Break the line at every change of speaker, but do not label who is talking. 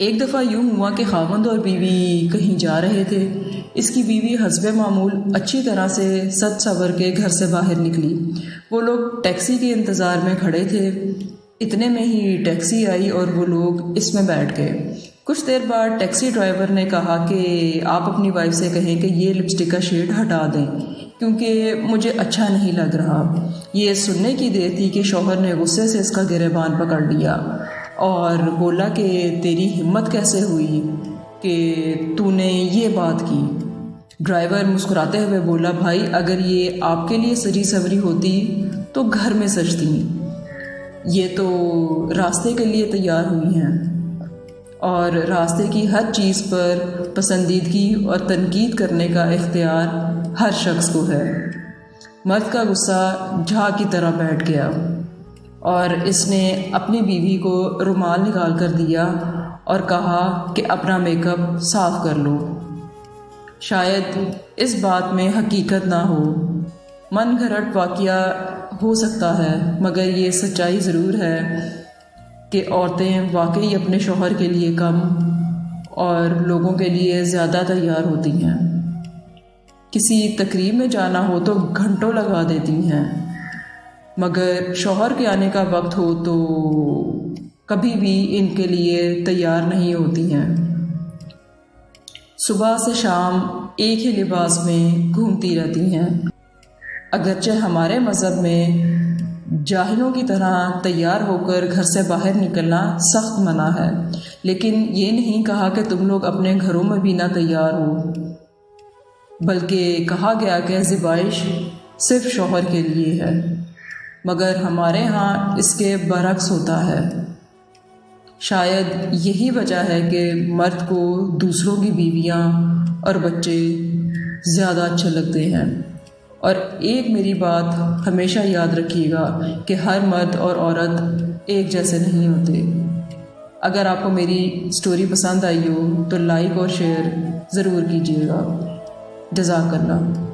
ایک دفعہ یوں ہوا کہ خاوند اور بیوی کہیں جا رہے تھے۔ اس کی بیوی حسب معمول اچھی طرح سے سج سنور کے گھر سے باہر نکلی۔ وہ لوگ ٹیکسی کے انتظار میں کھڑے تھے۔ اتنے میں ہی ٹیکسی آئی اور وہ لوگ اس میں بیٹھ گئے۔ کچھ دیر بعد ٹیکسی ڈرائیور نے کہا کہ آپ اپنی وائف سے کہیں کہ یہ لپسٹک کا شیڈ ہٹا دیں کیونکہ مجھے اچھا نہیں لگ رہا۔ یہ سننے کی دیر تھی کہ شوہر نے غصے سے اس کا گریبان پکڑ لیا اور بولا کہ تیری ہمت کیسے ہوئی کہ تو نے یہ بات کی؟ ڈرائیور مسکراتے ہوئے بولا، بھائی اگر یہ آپ کے لیے سجی سوری ہوتی تو گھر میں سجتی، یہ تو راستے کے لیے تیار ہوئی ہیں اور راستے کی ہر چیز پر پسندیدگی اور تنقید کرنے کا اختیار ہر شخص کو ہے۔ مرد کا غصہ جھاگ کی طرح بیٹھ گیا اور اس نے اپنی بیوی کو رومال نکال کر دیا اور کہا کہ اپنا میک اپ صاف کر لو۔ شاید اس بات میں حقیقت نہ ہو، من گھڑت واقعہ ہو سکتا ہے، مگر یہ سچائی ضرور ہے کہ عورتیں واقعی اپنے شوہر کے لیے کم اور لوگوں کے لیے زیادہ تیار ہوتی ہیں۔ کسی تقریب میں جانا ہو تو گھنٹوں لگا دیتی ہیں، مگر شوہر کے آنے کا وقت ہو تو کبھی بھی ان کے لیے تیار نہیں ہوتی ہیں۔ صبح سے شام ایک ہی لباس میں گھومتی رہتی ہیں۔ اگرچہ ہمارے مذہب میں جاہلوں کی طرح تیار ہو کر گھر سے باہر نکلنا سخت منع ہے، لیکن یہ نہیں کہا کہ تم لوگ اپنے گھروں میں بھی نہ تیار ہو، بلکہ کہا گیا کہ زیبائش صرف شوہر کے لیے ہے، مگر ہمارے ہاں اس کے برعکس ہوتا ہے۔ شاید یہی وجہ ہے کہ مرد کو دوسروں کی بیویاں اور بچے زیادہ اچھے لگتے ہیں۔ اور ایک میری بات ہمیشہ یاد رکھیے گا کہ ہر مرد اور عورت ایک جیسے نہیں ہوتے۔ اگر آپ کو میری سٹوری پسند آئی ہو تو لائک اور شیئر ضرور کیجیے گا۔ جزاک اللہ۔